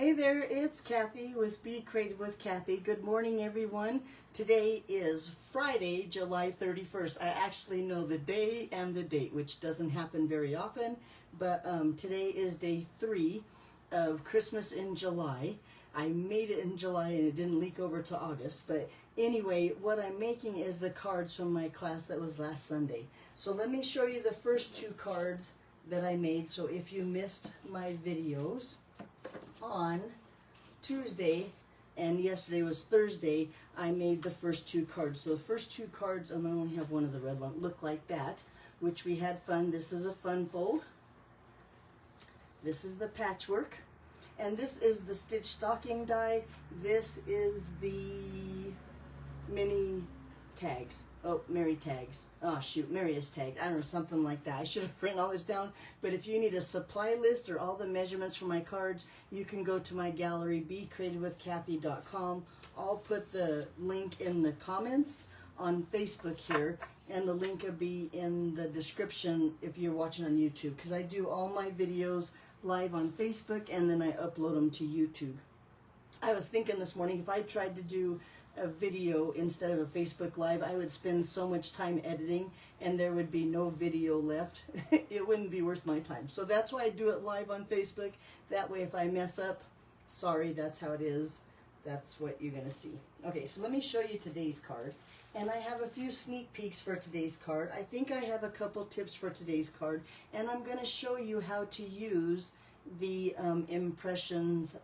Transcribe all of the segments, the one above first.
Hey there, it's Kathy with Be Creative with Kathy. Good morning, everyone. Today is Friday, July 31st. I actually know the day and the date, which doesn't happen very often, but today is day 3 of Christmas in July. I made it in July and it didn't leak over to August, but anyway, what I'm making is the cards from my class that was last Sunday. So let me show you the first 2 cards that I made. So if you missed my videos on Tuesday and yesterday was Thursday, I made the first 2 cards. So the first 2 cards, I only have one of the red one, look like that, which we had fun. This is a fun fold. This is the patchwork. And this is the stitch stocking die. This is the mini tags. Oh, Mary tags. Oh, shoot, Mary is tagged. I don't know, something like that. I should have written all this down. But if you need a supply list or all the measurements for my cards, you can go to my gallery, becreativewithkathy.com. I'll put the link in the comments on Facebook here, and the link will be in the description if you're watching on YouTube, because I do all my videos live on Facebook and then I upload them to YouTube. I was thinking this morning, if I tried to do a video instead of a Facebook Live, I would spend so much time editing and there would be no video left. It wouldn't be worth my time. So that's why I do it live on Facebook. That way if I mess up, sorry, that's how it is. That's what you're going to see. Okay, so let me show you today's card. And I have a few sneak peeks for today's card. I think I have a couple tips for today's card. And I'm going to show you how to use the impressions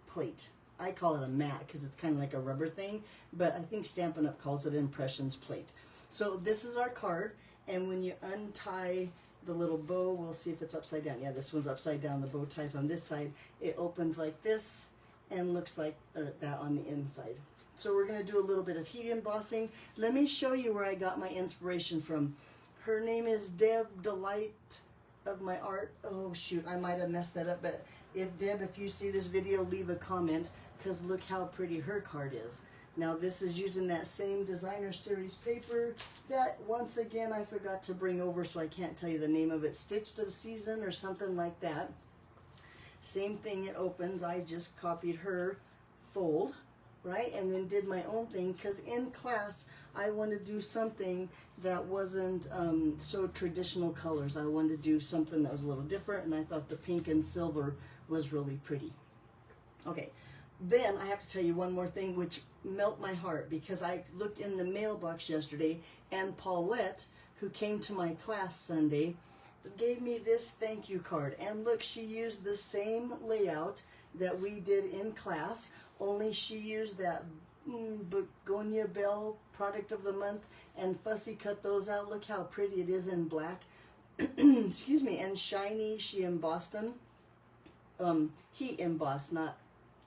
plate. I call it a mat because it's kind of like a rubber thing, but I think Stampin' Up! Calls it impressions plate. So this is our card, and when you untie the little bow, we'll see if it's upside down. Yeah, this one's upside down. The bow ties on this side. It opens like this and looks like that on the inside. So we're going to do a little bit of heat embossing. Let me show you where I got my inspiration from. Her name is Deb Delight of My Art. Oh shoot, I might have messed that up, but Deb, if you see this video, leave a comment, because look how pretty her card is. Now this is using that same designer series paper that once again I forgot to bring over, so I can't tell you the name of it. Stitched of Season or something like that. Same thing, it opens. I just copied her fold, right, and then did my own thing, because in class I wanted to do something that wasn't so traditional colors. I wanted to do something that was a little different, and I thought the pink and silver was really pretty. Okay, then I have to tell you one more thing which melt my heart, because I looked in the mailbox yesterday and Paulette, who came to my class Sunday, gave me this thank you card. And look, she used the same layout that we did in class, only she used that Begonia Bell product of the month and fussy cut those out. Look how pretty it is in black. Excuse me, and shiny. She embossed them. Heat embossed, not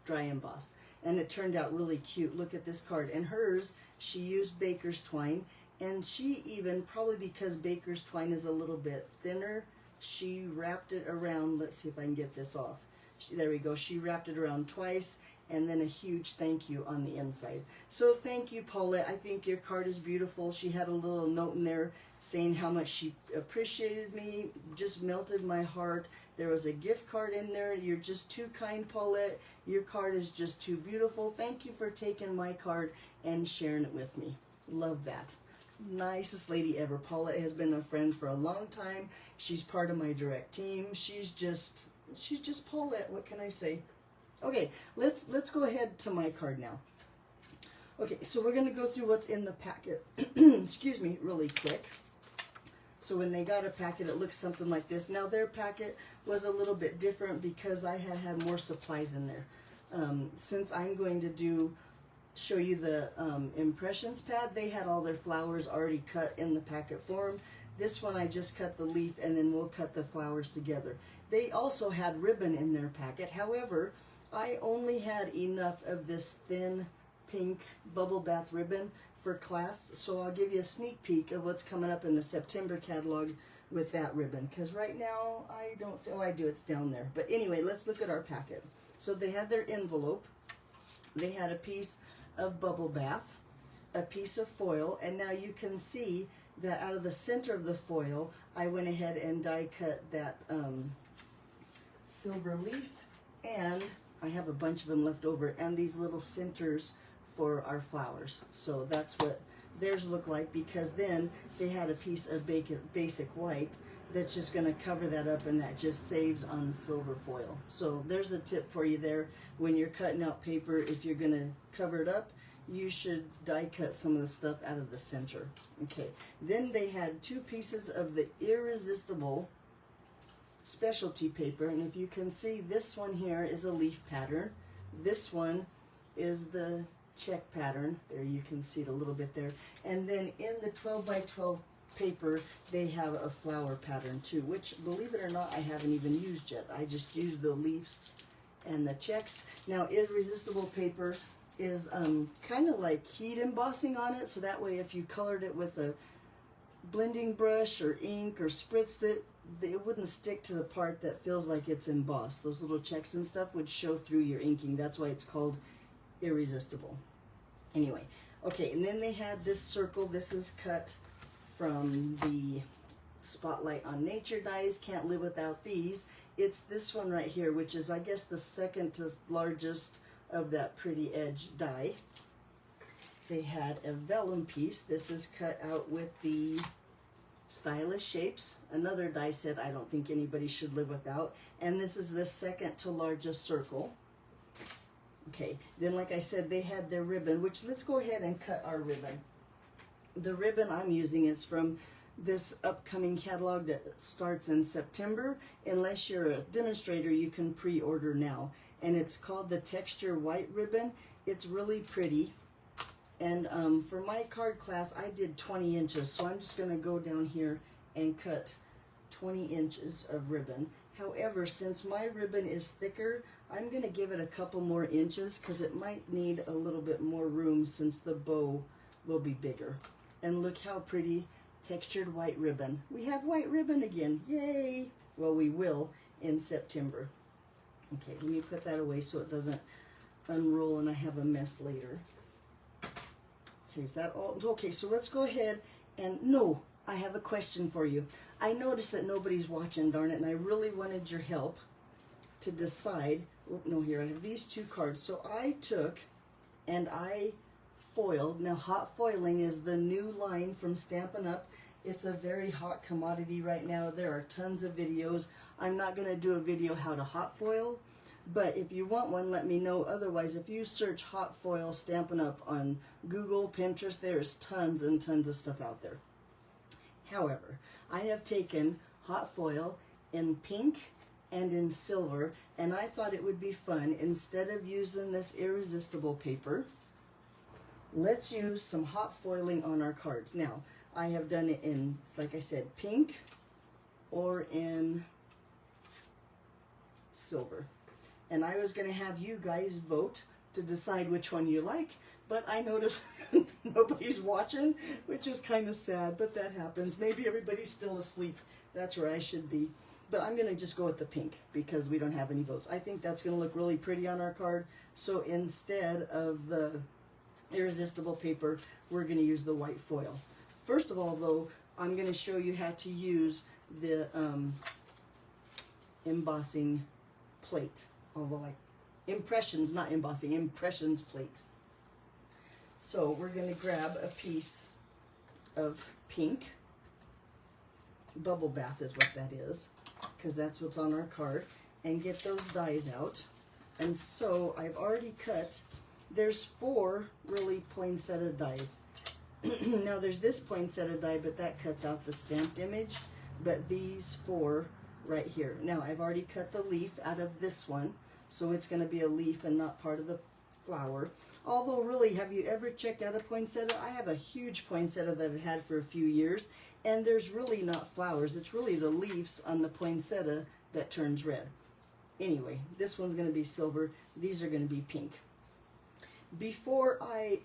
dry emboss, and it turned out really cute. Look at this card. And hers, she used baker's twine, and she even, probably because baker's twine is a little bit thinner, she wrapped it around. Let's see if I can get this off. There we go. She wrapped it around twice, and then a huge thank you on the inside. So thank you, Paulette. I think your card is beautiful. She had a little note in there saying how much she appreciated me. Just melted my heart. There was a gift card in there. You're just too kind, Paulette. Your card is just too beautiful. Thank you for taking my card and sharing it with me. Love that. Nicest lady ever. Paulette has been a friend for a long time. She's part of my direct team. She's just Paulette. What can I say? Okay, let's go ahead to my card now. Okay, so we're going to go through what's in the packet. Excuse me, really quick. So when they got a packet, it looks something like this. Now their packet was a little bit different because I had more supplies in there. Since I'm going to show you the impressions pad, they had all their flowers already cut in the packet form. This one I just cut the leaf, and then we'll cut the flowers together. They also had ribbon in their packet. However, I only had enough of this thin pink bubble bath ribbon for class, so I'll give you a sneak peek of what's coming up in the September catalog with that ribbon, because right now I don't see, oh I do, it's down there. But anyway, let's look at our packet. So they had their envelope, they had a piece of bubble bath, a piece of foil, and now you can see that out of the center of the foil, I went ahead and die cut that silver leaf and I have a bunch of them left over, and these little centers for our flowers. So that's what theirs look like, because then they had a piece of basic white that's just going to cover that up, and that just saves on silver foil. So there's a tip for you there. When you're cutting out paper, if you're going to cover it up, you should die cut some of the stuff out of the center. Okay, then they had 2 pieces of the Irresistible specialty paper, and if you can see, this one here is a leaf pattern. This one is the check pattern. There, you can see it a little bit there. And then in the 12 by 12 paper, they have a flower pattern too, which, believe it or not, I haven't even used yet. I just used the leaves and the checks. Now, Irresistible paper is kind of like heat embossing on it, so that way if you colored it with a blending brush or ink or spritzed it, it wouldn't stick to the part that feels like it's embossed. Those little checks and stuff would show through your inking. That's why it's called Irresistible. Anyway, okay, and then they had this circle. This is cut from the Spotlight on Nature dies. Can't live without these. It's this one right here, which is, I guess, the second to largest of that Pretty Edge die. They had a vellum piece. This is cut out with the Stylish Shapes, another die set I don't think anybody should live without. And this is the second to largest circle. Okay, then like I said, they had their ribbon, which, let's go ahead and cut our ribbon. The ribbon I'm using is from this upcoming catalog that starts in September. Unless you're a demonstrator, you can pre-order now. And it's called the Texture White Ribbon. It's really pretty. And for my card class, I did 20 inches. So I'm just going to go down here and cut 20 inches of ribbon. However, since my ribbon is thicker, I'm going to give it a couple more inches because it might need a little bit more room since the bow will be bigger. And look how pretty textured white ribbon. We have white ribbon again. Yay! Well, we will in September. Okay, let me put that away so it doesn't unroll and I have a mess later. Okay, is that all? Okay, so let's go ahead and, no, I have a question for you. I noticed that nobody's watching, darn it, and I really wanted your help to decide. Oh, no, here, I have these 2 cards. So I took and I foiled. Now, hot foiling is the new line from Stampin' Up. It's a very hot commodity right now. There are tons of videos. I'm not going to do a video how to hot foil, but if you want one, let me know. Otherwise, if you search hot foil Stampin' Up on Google, Pinterest, there's tons and tons of stuff out there. However, I have taken hot foil in pink and in silver, and I thought it would be fun, instead of using this Irresistible paper, let's use some hot foiling on our cards. Now, I have done it in, like I said, pink or in silver. And I was going to have you guys vote to decide which one you like, but I noticed nobody's watching, which is kind of sad, but that happens. Maybe everybody's still asleep. That's where I should be. But I'm going to just go with the pink because we don't have any votes. I think that's going to look really pretty on our card. So instead of the Irresistible paper, we're going to use the white foil. First of all, though, I'm going to show you how to use the embossing plate. Although, like, impressions, not embossing, impressions plate. So we're going to grab a piece of pink. Bubble bath is what that is, because that's what's on our card. And get those dies out. And so I've already cut, there's 4 really poinsettia dies. Now there's this poinsettia die, but that cuts out the stamped image. But these 4 right here. Now I've already cut the leaf out of this one, so it's going to be a leaf and not part of the flower. Although, really, have you ever checked out a poinsettia? I have a huge poinsettia that I've had for a few years, and there's really not flowers. It's really the leaves on the poinsettia that turns red. Anyway, this one's going to be silver. These are going to be pink. Before I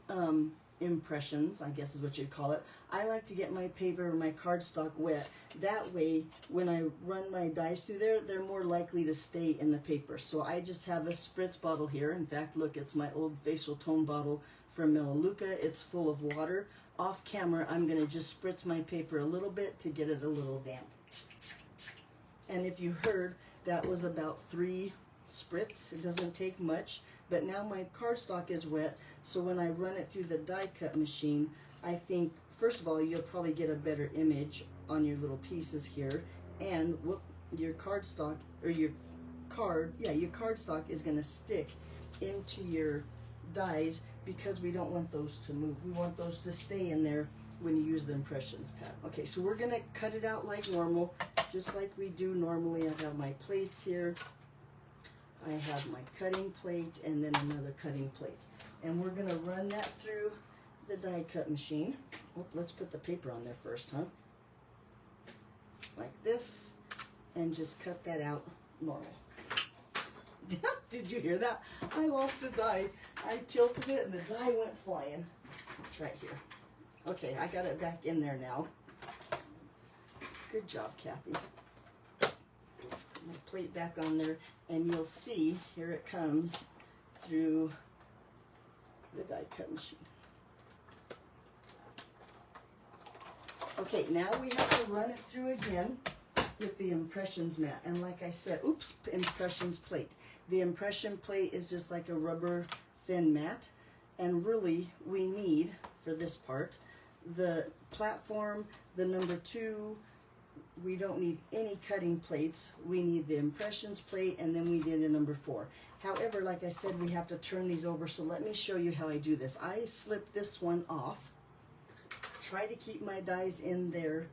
impressions, I guess is what you'd call it, I like to get my paper or my cardstock wet. That way, when I run my dies through there, they're more likely to stay in the paper. So I just have a spritz bottle here. In fact, look, it's my old facial tone bottle from Melaleuca. It's full of water. Off camera, I'm going to just spritz my paper a little bit to get it a little damp. And if you heard, that was about 3 spritz. It doesn't take much, but now my cardstock is wet, so when I run it through the die cut machine, I think, first of all, you'll probably get a better image on your little pieces here, and whoop, your cardstock, or your cardstock is going to stick into your dies, because we don't want those to move. We want those to stay in there when you use the impressions pad. Okay, so we're going to cut it out like normal, just like we do normally. I have my plates here. I have my cutting plate and then another cutting plate. And we're going to run that through the die cut machine. Oh, let's put the paper on there first, huh? Like this, and just cut that out normal. Did you hear that? I lost a die. I tilted it and the die went flying. It's right here. Okay, I got it back in there now. Good job, Kathy. My plate back on there, and you'll see, here it comes through the die cut machine. Okay, now we have to run it through again with the impressions mat. And like I said, oops, impressions plate. The impression plate is just like a rubber thin mat. And really, we need, for this part, the platform, the number 2. We don't need any cutting plates. We need the impressions plate, and then we need a number 4. However, like I said, we have to turn these over. So let me show you how I do this. I slip this one off. Try to keep my dies in there,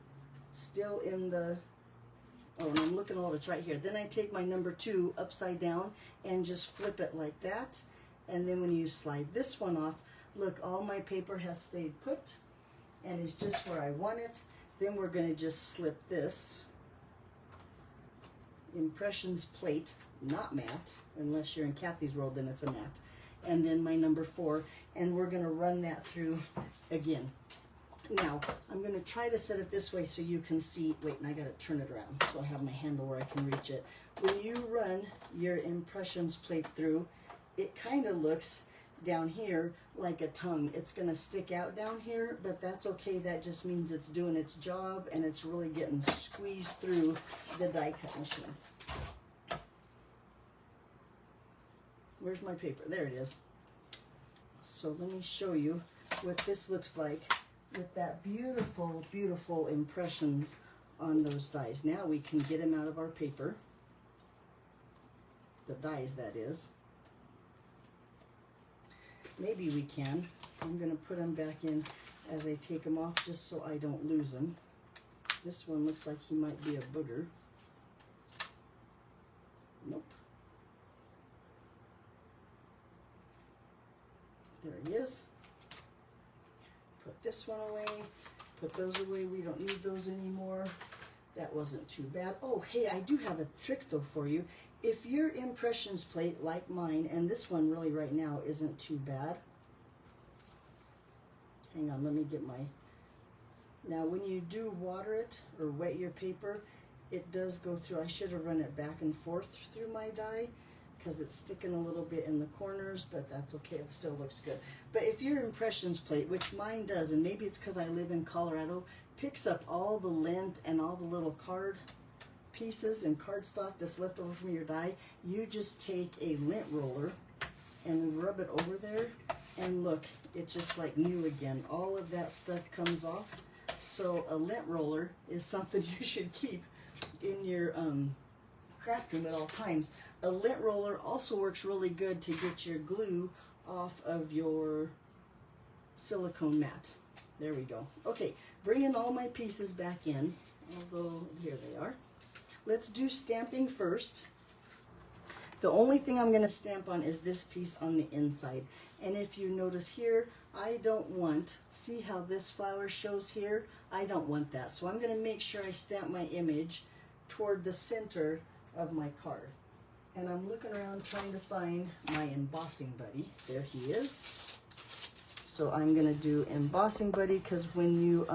still in the, oh, and I'm looking over, it's right here. Then I take my number 2 upside down and just flip it like that. And then when you slide this one off, look, all my paper has stayed put and is just where I want it. Then we're going to just slip this impressions plate, not mat, unless you're in Kathy's world, then it's a mat. And then my number 4, and we're going to run that through again. Now, I'm going to try to set it this way so you can see. Wait, and I got to turn it around so I have my handle where I can reach it. When you run your impressions plate through, it kind of looks down here like a tongue. It's going to stick out down here, but that's okay. That just means it's doing its job and it's really getting squeezed through the die cut machine. Where's my paper? There it is. So let me show you what this looks like with that beautiful, beautiful impressions on those dies. Now we can get them out of our paper. The dies, that is. Maybe we can. I'm going to put them back in as I take them off just so I don't lose them. This one looks like he might be a booger. Nope. There he is. Put this one away. Put those away. We don't need those anymore. That wasn't too bad. Oh, hey, I do have a trick though for you. If your impressions plate, like mine, and this one really right now isn't too bad. Hang on, let me get my... Now when you do water it or wet your paper, it does go through. I should have run it back and forth through my die because it's sticking a little bit in the corners, but that's okay. It still looks good. But if your impressions plate, which mine does, and maybe it's because I live in Colorado, picks up all the lint and all the little card pieces and cardstock that's left over from your die, you just take a lint roller and rub it over there, and look, it's just like new again. All of that stuff comes off. So a lint roller is something you should keep in your craft room at all times. A lint roller also works really good to get your glue off of your silicone mat. There we go. Okay, bringing all my pieces back in, although here they are. Let's do stamping first. The only thing I'm going to stamp on is this piece on the inside. And if you notice here, I don't want, see how this flower shows here? I don't want that. So I'm going to make sure I stamp my image toward the center of my card. And I'm looking around trying to find my embossing buddy. There he is. So I'm going to do embossing buddy because when you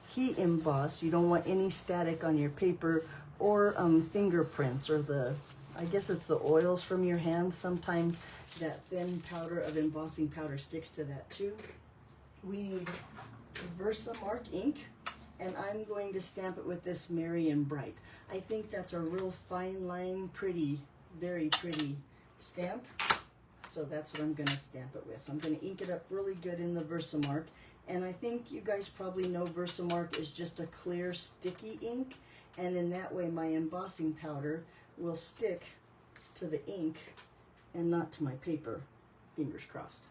heat emboss, you don't want any static on your paper or fingerprints or the, I guess it's the oils from your hands. Sometimes that thin powder of embossing powder sticks to that too. We need Versamark ink, and I'm going to stamp it with this Merry and Bright. I think that's a real fine line, pretty very pretty stamp. So that's what I'm going to stamp it with. I'm going to ink it up really good in the Versamark. And I think you guys probably know Versamark is just a clear sticky ink. And in that way my embossing powder will stick to the ink and not to my paper. Fingers crossed.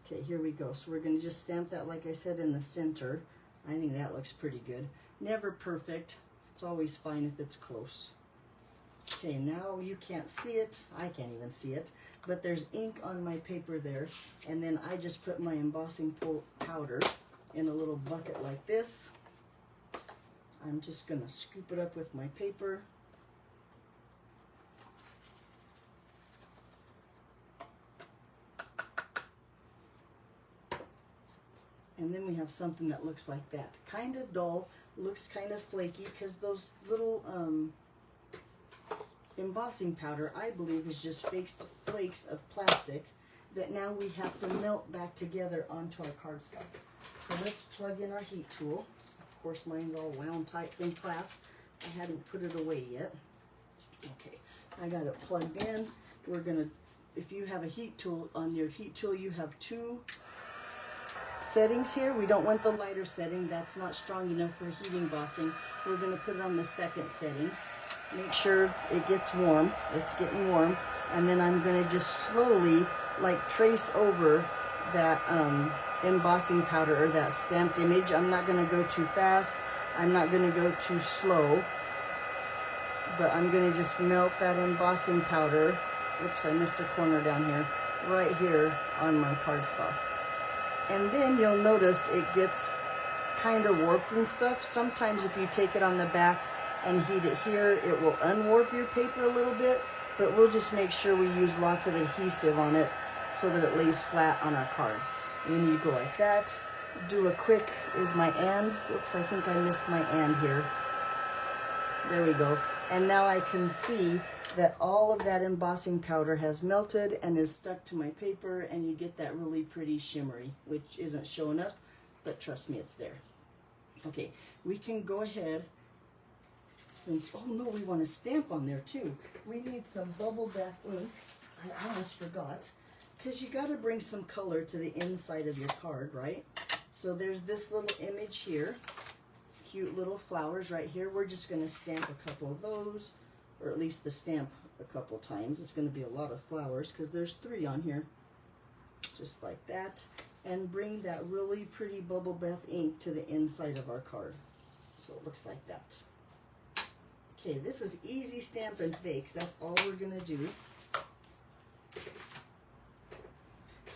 Okay, here we go. So we're going to just stamp that, like I said, in the center. I think that looks pretty good. Never perfect. It's always fine if it's close. Okay, now you can't see it. I can't even see it. But there's ink on my paper there. And then I just put my embossing powder in a little bucket like this. I'm just going to scoop it up with my paper. And then we have something that looks like that. Kind of dull, looks kind of flaky, because those little embossing powder, I believe, is just flakes of plastic that now we have to melt back together onto our cardstock. So let's plug in our heat tool. Of course, mine's all wound tight from class. I hadn't put it away yet. Okay, I got it plugged in. We're gonna, if you have a heat tool, on your heat tool you have two settings here. We don't want the lighter setting. That's not strong enough for heat embossing. We're going to put it on the second setting. Make sure it gets warm. It's getting warm. And then I'm going to just slowly like trace over that embossing powder or that stamped image. I'm not going to go too fast. I'm not going to go too slow. But I'm going to just melt that embossing powder. Oops, I missed a corner down here. Right here on my cardstock. And then you'll notice it gets kind of warped and stuff. Sometimes if you take it on the back and heat it here, it will unwarp your paper a little bit, but we'll just make sure we use lots of adhesive on it so that it lays flat on our card. And then you go like that. Do a quick, is my and. Whoops, I think I missed my and here. There we go. And now I can see that all of that embossing powder has melted and is stuck to my paper, and you get that really pretty shimmery, which isn't showing up, but trust me, it's there. Okay, we can go ahead, since, oh no, we want to stamp on there too. We need some bubble bath ink. I almost forgot, because you got to bring some color to the inside of your card, right? So there's this little image here, cute little flowers right here. We're just going to stamp a couple of those, or at least the stamp a couple times. It's going to be a lot of flowers because there's 3 on here. Just like that. And bring that really pretty bubble bath ink to the inside of our card. So it looks like that. Okay, this is easy stamping today because that's all we're going to do.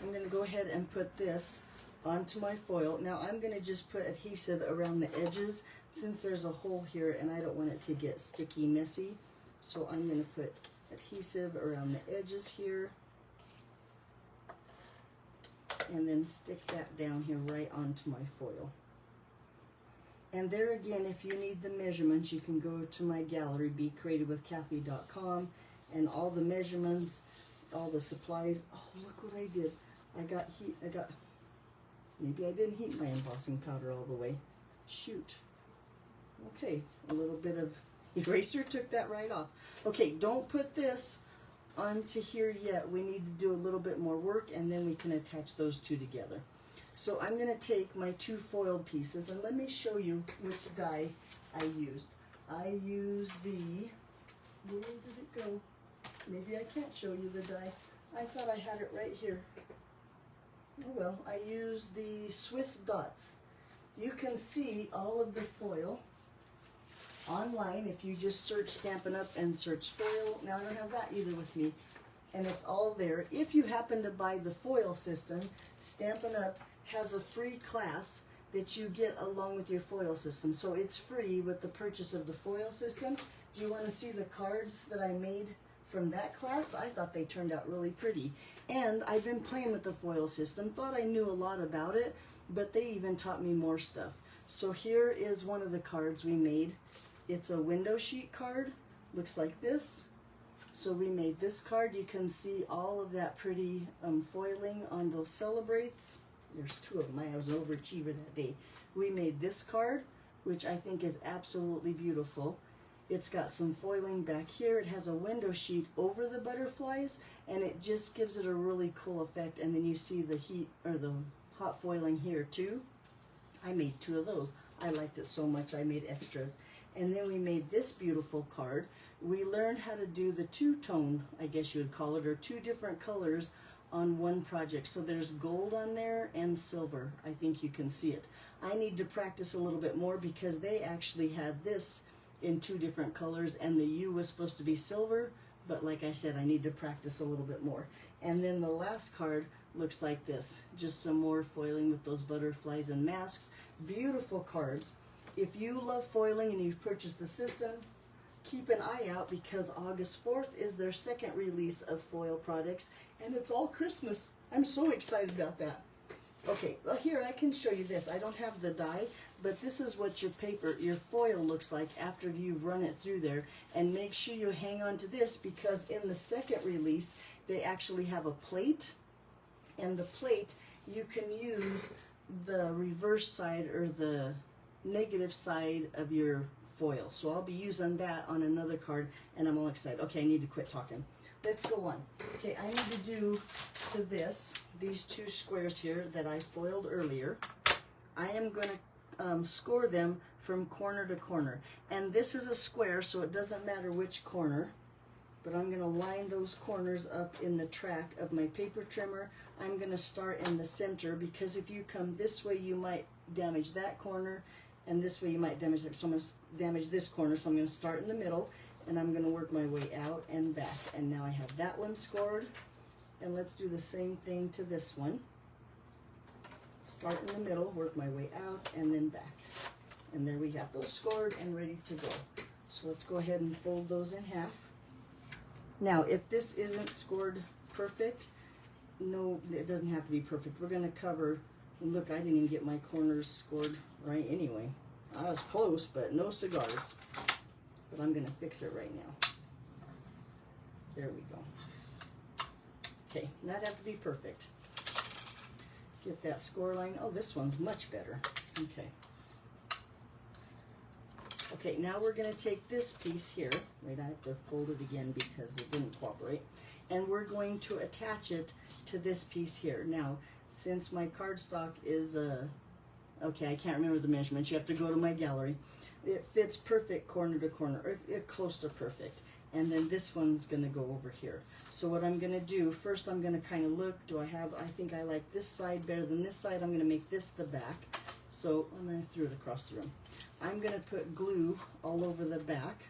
I'm going to go ahead and put this onto my foil. Now I'm going to just put adhesive around the edges since there's a hole here and I don't want it to get sticky messy. So I'm going to put adhesive around the edges here and then stick that down here right onto my foil. And there again, if you need the measurements, you can go to my gallery, BeCreativeWithKathy.com, and all the measurements, all the supplies. Oh, look what I did. Maybe I didn't heat my embossing powder all the way. Shoot. Okay, a little bit of eraser took that right off. Okay, don't put this onto here yet. We need to do a little bit more work and then we can attach those two together. So I'm going to take my 2 foiled pieces and let me show you which die I used. I used the, where did it go? Maybe I can't show you the die. I thought I had it right here. Oh well, I used the Swiss Dots. You can see all of the foil online if you just search Stampin' Up! And search foil. Now I don't have that either with me. And it's all there. If you happen to buy the foil system, Stampin' Up! Has a free class that you get along with your foil system. So it's free with the purchase of the foil system. Do you want to see the cards that I made from that class? I thought they turned out really pretty. And I've been playing with the foil system, thought I knew a lot about it, but they even taught me more stuff. So here is one of the cards we made. It's a window sheet card, looks like this. So we made this card. You can see all of that pretty foiling on those Celebrates. There's 2 of them. I was an overachiever that day. We made this card, which I think is absolutely beautiful. It's got some foiling back here. It has a window sheet over the butterflies, and it just gives it a really cool effect. And then you see the heat or the hot foiling here too. I made 2 of those. I liked it so much I made extras. And then we made this beautiful card. We learned how to do the 2-tone, I guess you would call it, or 2 different colors on one project. So there's gold on there and silver. I think you can see it. I need to practice a little bit more because they actually had this in 2 different colors, and the U was supposed to be silver, but like I said, I need to practice a little bit more. And then the last card looks like this, just some more foiling with those butterflies and masks. Beautiful cards. If you love foiling and you've purchased the system, keep an eye out because August 4th is their 2nd release of foil products, and it's all Christmas. I'm so excited about that. Okay, well, here I can show you this. I don't have the die, but this is what your paper, your foil looks like after you've run it through there. And make sure you hang on to this because in the 2nd release, they actually have a plate. And the plate, you can use the reverse side or the negative side of your foil. So I'll be using that on another card, and I'm all excited. Okay, I need to quit talking. Let's go on. Okay, I need to do to this, these 2 squares here that I foiled earlier. I am going to score them from corner to corner. And this is a square, so it doesn't matter which corner. But I'm going to line those corners up in the track of my paper trimmer. I'm going to start in the center because if you come this way, you might damage that corner, and this way you might damage it. So I'm going to damage this corner, so I'm going to start in the middle, and I'm going to work my way out and back. And now I have that one scored, and let's do the same thing to this one. Start in the middle, work my way out, and then back. And there we have those scored and ready to go. So let's go ahead and fold those in half. Now, if this isn't scored perfect, no, it doesn't have to be perfect. We're going to cover, and look, I didn't even get my corners scored right anyway. I was close, but no cigars. But I'm going to fix it right now. There we go. Okay, not have to be perfect. Get that score line. Oh, this one's much better. Okay. Okay, now we're going to take this piece here. Wait, I have to fold it again because it didn't cooperate. And we're going to attach it to this piece here. Now, since my cardstock is, okay, I can't remember the measurements. You have to go to my gallery. It fits perfect corner to corner, or close to perfect. And then this one's going to go over here. So what I'm going to do, first I'm going to kind of look, I think I like this side better than this side. I'm going to make this the back. So, and I threw it across the room. I'm going to put glue all over the back.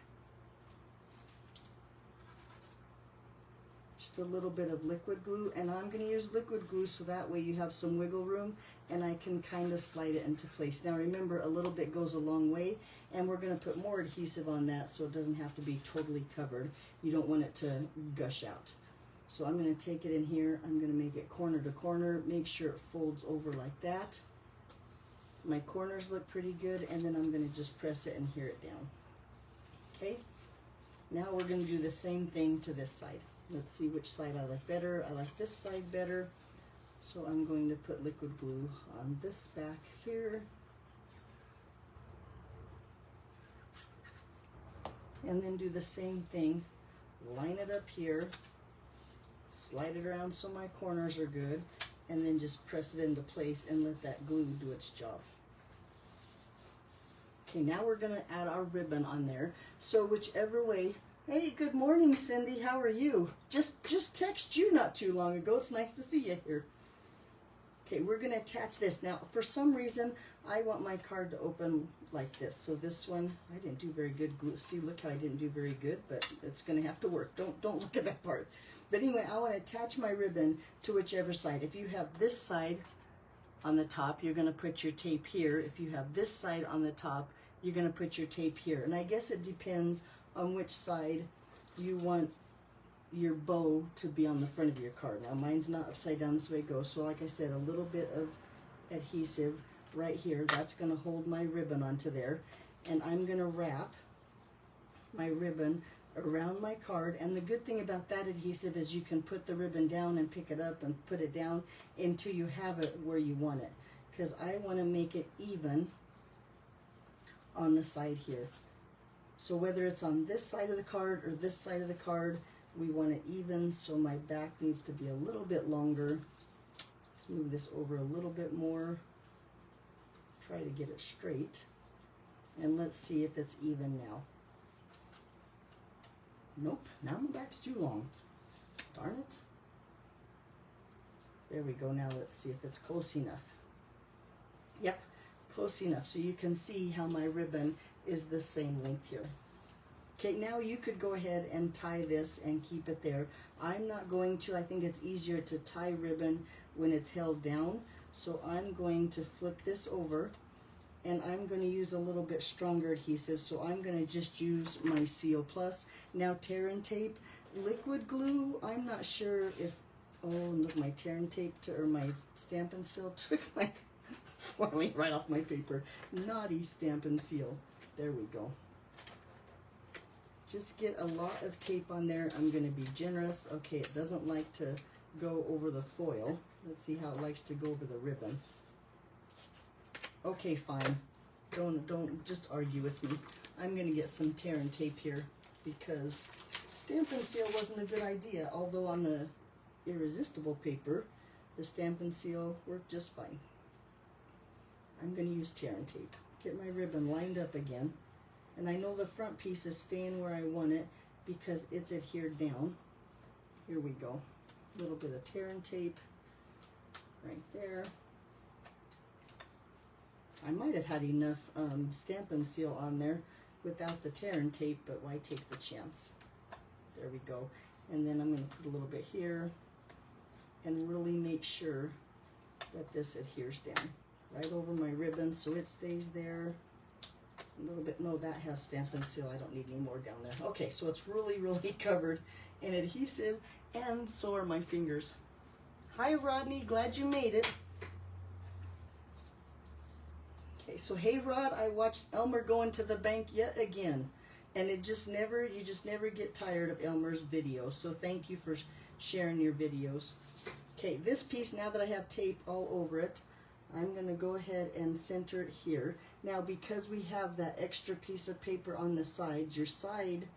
Just a little bit of liquid glue, and I'm going to use liquid glue so that way you have some wiggle room and I can kind of slide it into place. Now remember, a little bit goes a long way, and we're going to put more adhesive on that so it doesn't have to be totally covered. You don't want it to gush out. So I'm going to take it in here, I'm going to make it corner to corner, make sure it folds over like that. My corners look pretty good, and then I'm going to just press it and hear it down. Okay, now we're going to do the same thing to this side. Let's see which side I like better. I like this side better, so I'm going to put liquid glue on this back here. And then do the same thing. Line it up here, slide it around so my corners are good, and then just press it into place and let that glue do its job. Okay, now we're going to add our ribbon on there. So whichever way, hey, good morning, Cindy, how are you? Just text you not too long ago. It's nice to see you here. Okay, we're going to attach this. Now, for some reason, I want my card to open like this. So this one, I didn't do very good glue. See, look how I didn't do very good, but it's going to have to work. Don't look at that part. But anyway, I want to attach my ribbon to whichever side. If you have this side on the top, you're going to put your tape here. If you have this side on the top, you're going to put your tape here. And I guess it depends on which side you want your bow to be on the front of your card. Now mine's not upside down this way it goes, so like I said, a little bit of adhesive right here. That's going to hold my ribbon onto there, and I'm going to wrap my ribbon around my card. And the good thing about that adhesive is you can put the ribbon down and pick it up and put it down until you have it where you want it, because I want to make it even on the side here. So whether it's on this side of the card or this side of the card, we want it even, so my back needs to be a little bit longer. Let's move this over a little bit more. Try to get it straight. And let's see if it's even now. Nope, now my back's too long. Darn it. There we go. Now let's see if it's close enough. Yep, close enough. So you can see how my ribbon is the same length here. Okay, now you could go ahead and tie this and keep it there. I'm not going to. I think it's easier to tie ribbon when it's held down. So I'm going to flip this over, and I'm going to use a little bit stronger adhesive. So I'm going to just use my CO Plus. Now tear and tape. Liquid glue, I'm not sure if, oh, look, my tear and tape, or my Stampin' Seal took my foiling right off my paper. Naughty Stampin' Seal. There we go. Just get a lot of tape on there. I'm going to be generous. Okay, it doesn't like to go over the foil. Let's see how it likes to go over the ribbon. Okay, fine. Don't just argue with me. I'm going to get some tear and tape here because Stampin' Seal wasn't a good idea, although on the Irresistible paper, the Stampin' Seal worked just fine. I'm going to use tear and tape. Get my ribbon lined up again. And I know the front piece is staying where I want it because it's adhered down. Here we go. A little bit of tear and tape right there. I might have had enough Stampin' Seal on there without the tear and tape, but why take the chance? There we go. And then I'm going to put a little bit here and really make sure that this adheres down right over my ribbon so it stays there. A little bit, no, that has Stampin' Seal. I don't need any more down there. Okay, so it's really, really covered in adhesive, and so are my fingers. Hi, Rodney, glad you made it. Okay, so hey, Rod, I watched Elmer going to the bank yet again, and you just never get tired of Elmer's videos, so thank you for sharing your videos. Okay, this piece, now that I have tape all over it, I'm going to go ahead and center it here. Now, because we have that extra piece of paper on the sides, your side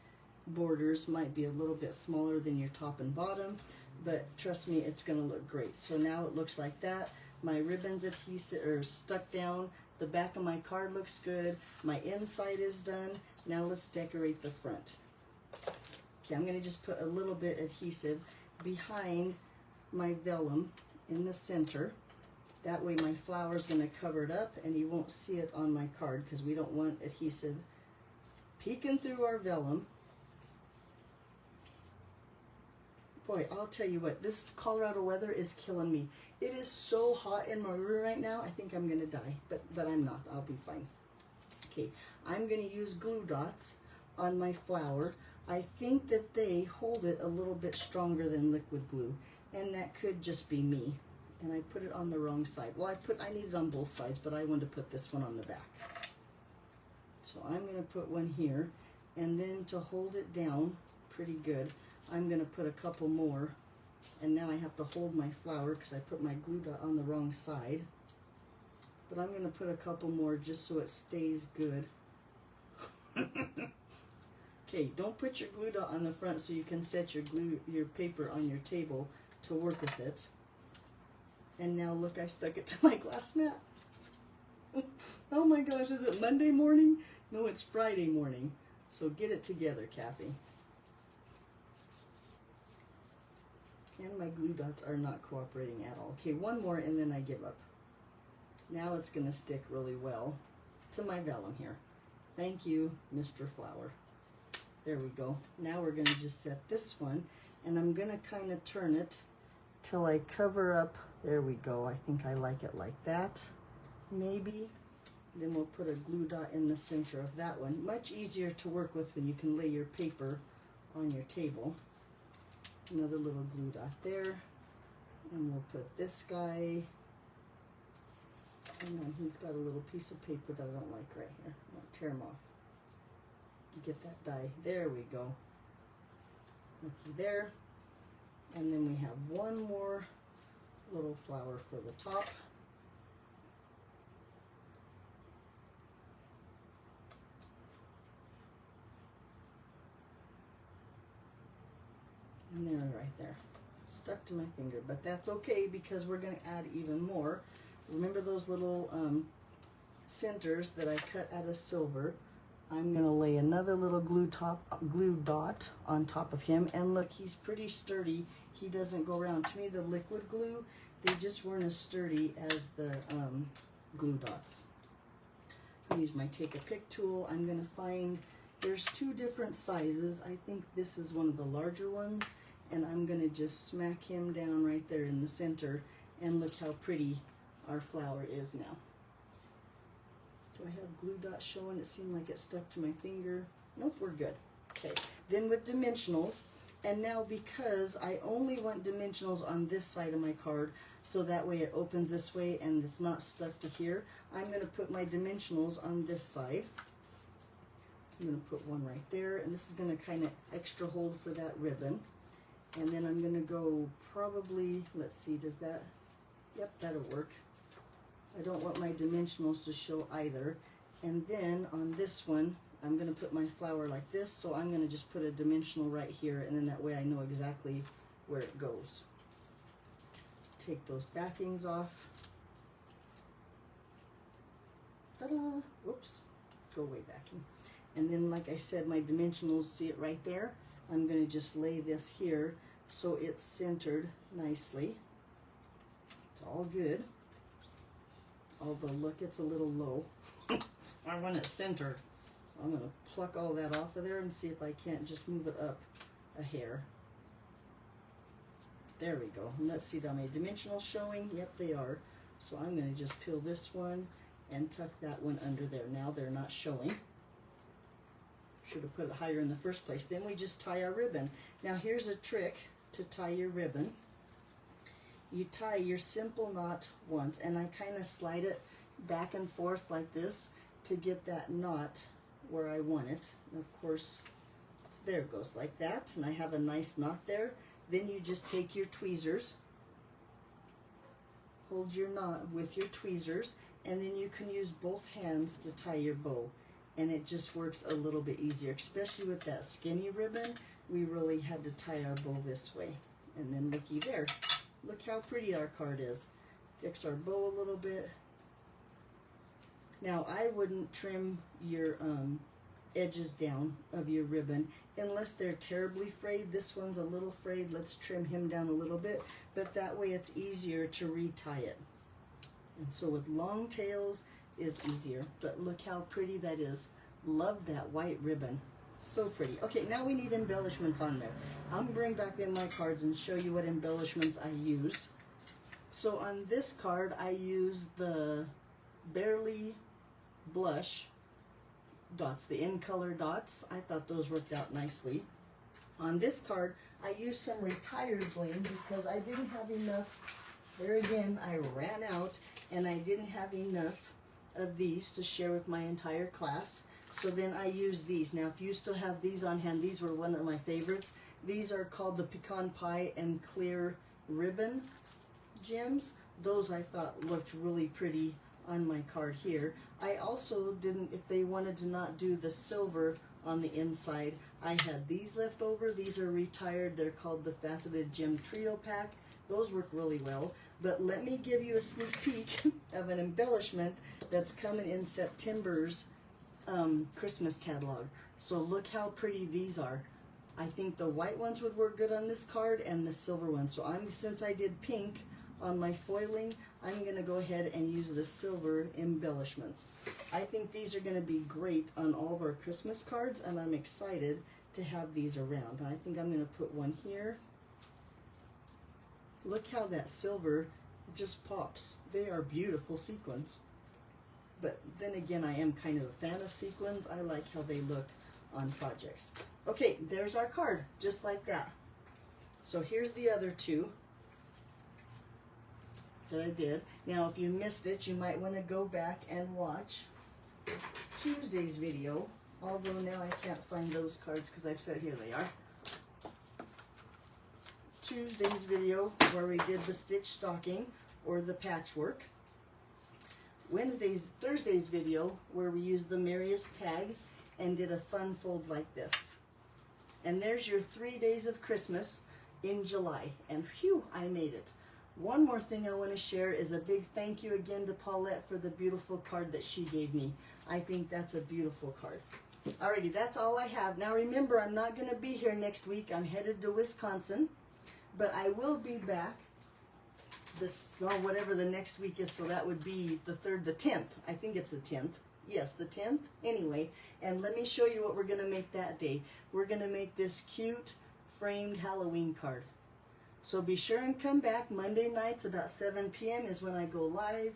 borders might be a little bit smaller than your top and bottom, but trust me, it's going to look great. So now it looks like that. My ribbon's adhesive or stuck down. The back of my card looks good. My inside is done. Now let's decorate the front. Okay, I'm going to just put a little bit adhesive behind my vellum in the center. That way my flower is going to cover it up and you won't see it on my card because we don't want adhesive peeking through our vellum. Boy, I'll tell you what, this Colorado weather is killing me. It is so hot in my room right now, I think I'm going to die, but I'm not. I'll be fine. Okay, I'm going to use glue dots on my flower. I think that they hold it a little bit stronger than liquid glue, and that could just be me. And I put it on the wrong side. Well, I need it on both sides, but I wanted to put this one on the back. So I'm going to put one here, and then to hold it down pretty good, I'm going to put a couple more. And now I have to hold my flower because I put my glue dot on the wrong side. But I'm going to put a couple more just so it stays good. Okay, don't put your glue dot on the front so you can set your paper on your table to work with it. And now look, I stuck it to my glass mat. Oh my gosh, is it Monday morning? No, it's Friday morning. So get it together, Kathy. And my glue dots are not cooperating at all. Okay, one more and then I give up. Now it's going to stick really well to my vellum here. Thank you, Mr. Flower. There we go. Now we're going to just set this one, and I'm going to kind of turn it till I cover up. There we go. I think I like it like that, maybe. Then we'll put a glue dot in the center of that one. Much easier to work with when you can lay your paper on your table. Another little glue dot there. And we'll put this guy. Hang on, he's got a little piece of paper that I don't like right here. I'm going to tear him off. Get that die. There we go. Looky there. And then we have one more little flower for the top. And there, right there. Stuck to my finger, but that's okay because we're going to add even more. Remember those little centers that I cut out of silver? I'm going to lay another little glue dot on top of him. And look, he's pretty sturdy. He doesn't go around. To me, the liquid glue, they just weren't as sturdy as the glue dots. I'm going to use my take a pick tool. I'm going to find, there's two different sizes. I think this is one of the larger ones. And I'm going to just smack him down right there in the center. And look how pretty our flower is now. Do I have glue dots showing? It seemed like it stuck to my finger. Nope, we're good. Okay, then with dimensionals, and now because I only want dimensionals on this side of my card, so that way it opens this way and it's not stuck to here, I'm going to put my dimensionals on this side. I'm going to put one right there, and this is going to kind of extra hold for that ribbon. And then I'm going to go probably, let's see, does that, yep, that'll work. I don't want my dimensionals to show either. And then on this one, I'm going to put my flower like this, so I'm going to just put a dimensional right here, and then that way I know exactly where it goes. Take those backings off. Ta-da! Whoops, go way backing. And then, like I said, my dimensionals, see it right there? I'm going to just lay this here so it's centered nicely. It's all good. Although, look, it's a little low. I want it centered. I'm going to pluck all that off of there and see if I can't just move it up a hair. There we go. And let's see, are my dimensionals showing? Yep, they are. So I'm going to just peel this one and tuck that one under there. Now they're not showing. Should have put it higher in the first place. Then we just tie our ribbon. Now here's a trick to tie your ribbon. You tie your simple knot once, and I kind of slide it back and forth like this to get that knot where I want it. And of course, there it goes like that, and I have a nice knot there. Then you just take your tweezers, hold your knot with your tweezers, and then you can use both hands to tie your bow. And it just works a little bit easier, especially with that skinny ribbon. We really had to tie our bow this way. And then looky there. Look how pretty our card is. Fix our bow a little bit. Now, I wouldn't trim your edges down of your ribbon unless they're terribly frayed. This one's a little frayed. Let's trim him down a little bit. But that way it's easier to retie it. And so with long tails is easier. But look how pretty that is. Love that white ribbon. So pretty. Okay, now we need embellishments on there. I'm going to bring back in my cards and show you what embellishments I used. So on this card, I used the Barely Blush dots, the in color dots. I thought those worked out nicely. On this card, I used some retired bling because I didn't have enough. There again, I ran out and I didn't have enough of these to share with my entire class. So then I used these. Now, if you still have these on hand, these were one of my favorites. These are called the Pecan Pie and Clear Ribbon gems. Those I thought looked really pretty on my card here. I also didn't, if they wanted to not do the silver on the inside, I had these left over. These are retired. They're called the Faceted Gem Trio Pack. Those work really well. But let me give you a sneak peek of an embellishment that's coming in September's Christmas catalog. So look how pretty these are. I think the white ones would work good on this card and the silver ones. So since I did pink on my foiling, I'm going to go ahead and use the silver embellishments. I think these are going to be great on all of our Christmas cards, and I'm excited to have these around. I think I'm going to put one here. Look how that silver just pops. They are beautiful sequins. But then again, I am kind of a fan of sequins. I like how they look on projects. Okay, there's our card, just like that. So here's the other two that I did. Now, if you missed it, you might want to go back and watch Tuesday's video. Although now I can't find those cards because I've said here they are. Tuesday's video where we did the stitch stocking or the patchwork. Thursday's video where we used the merriest tags and did a fun fold like this. And there's your 3 days of Christmas. in July. And phew, I made it. One more thing I want to share is a big thank you again to Paulette for the beautiful card that she gave me. I think that's a beautiful card. Alrighty, that's all I have. Now remember, I'm not going to be here next week. I'm headed to Wisconsin, but I will be back this, or whatever the next week is, so that would be the 3rd, the 10th. I think it's the 10th. Yes, the 10th. Anyway, and let me show you what we're going to make that day. We're going to make this cute framed Halloween card. So be sure and come back. Monday nights about 7 p.m. is when I go live.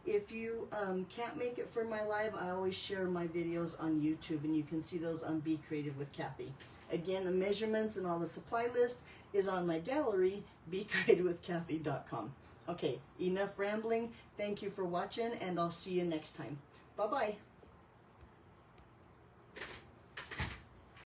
If you can't make it for my live, I always share my videos on YouTube, and you can see those on Be Creative with Kathy. Again, the measurements and all the supply list is on my gallery, BeCreativeWithKathy.com. Okay, enough rambling. Thank you for watching, and I'll see you next time. Bye-bye.